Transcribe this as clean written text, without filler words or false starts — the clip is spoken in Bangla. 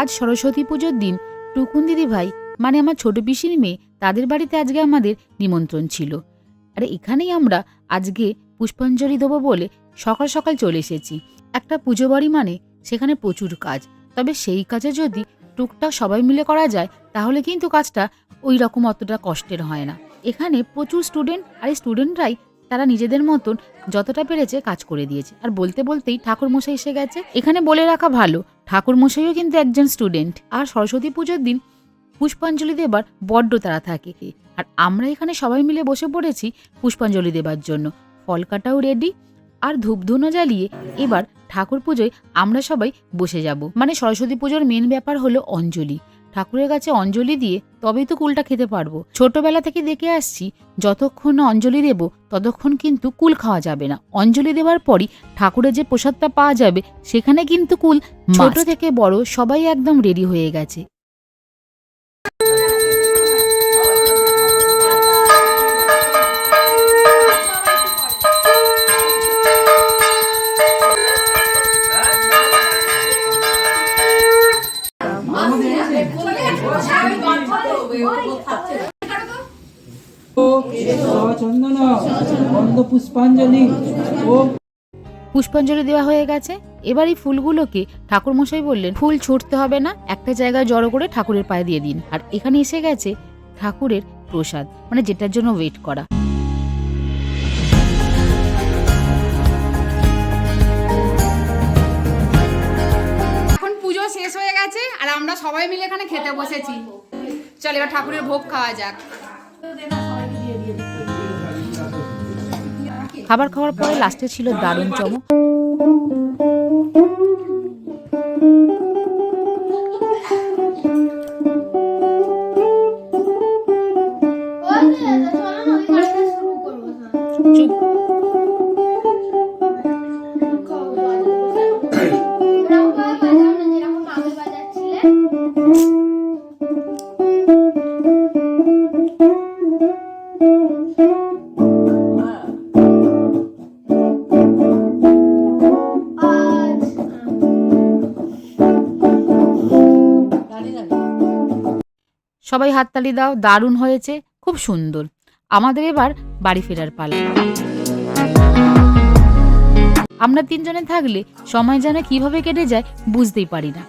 আজ সরস্বতী পুজোর দিন টুকুন দিদি ভাই মানে আমার ছোট পিসির মেয়ে তাদের বাড়িতে আজকে আমাদের নিমন্ত্রণ ছিল। আর এখানেই আমরা আজকে পুষ্পাঞ্জলি দেবো বলে সকাল সকাল চলে এসেছি। একটা পুজো বাড়ি মানে সেখানে প্রচুর কাজ, তবে সেই কাজে যদি টুকটাক সবাই মিলে করা যায় তাহলে কিন্তু কাজটা ওই রকম অতটা কষ্টের হয় না। এখানে প্রচুর স্টুডেন্ট, আর এই স্টুডেন্টরাই তারা নিজেদের মতন যতটা পেরেছে কাজ করে দিয়েছে। আর বলতে বলতেই ঠাকুর মশাই এসে গেছে। এখানে বলে রাখা ভালো, ঠাকুর মশাইও কিন্তু একজন স্টুডেন্ট। আর সরস্বতী পুজোর দিন পুষ্পাঞ্জলি দেবার বড্ড তাড়া থাকে, আর আমরা এখানে সবাই মিলে বসে পড়েছি পুষ্পাঞ্জলি দেবার জন্য। ফল কাটাও রেডি, আর ধূপধুনো জ্বালিয়ে এবার ঠাকুর পুজোয় আমরা সবাই বসে যাব। মানে সরস্বতী পুজোর মেন ব্যাপার হলো অঞ্জলি। ঠাকুরের কাছে অঞ্জলি দিয়ে তবেই তো কুলটা খেতে পারবো। ছোটবেলা থেকে দেখে আসছি যতক্ষণ না অঞ্জলি দেব ততক্ষণ কিন্তু কুল খাওয়া যাবে না। অঞ্জলি দেওয়ার পরই ঠাকুরের যে প্রসাদটা পাওয়া যাবে সেখানে কিন্তু কুল। ছোট থেকে বড় সবাই একদম রেডি হয়ে গেছে। পুষ্পাঞ্জলি দেওয়া হয়ে গেছে। এবার এই ফুলগুলোকে ঠাকুর মশাই বললেন ফুল ছুটতে হবে না, একটা জায়গায় জড়ো করে ঠাকুরের পায়ে দিয়ে দিন। আর এখানে এসে গেছে ঠাকুরের প্রসাদ, মানে যেটার জন্য ওয়েট করা। এখন পুজো শেষ হয়ে গেছে আর আমরা সবাই মিলে এখানে খেতে বসেছি। চল এবার ঠাকুরের ভোগ খাওয়া যাক। খাবার খাওয়ার পরে লাস্টে ছিল দারুণ চমক। সবাই হাততালি দাও, দারুণ হয়েছে, খুব সুন্দর। আমাদের এবার বাড়ি ফেরার পালা। আমরা তিনজনে থাকলে সময় যেন কিভাবে কেটে যায় বুঝতেই পারি না।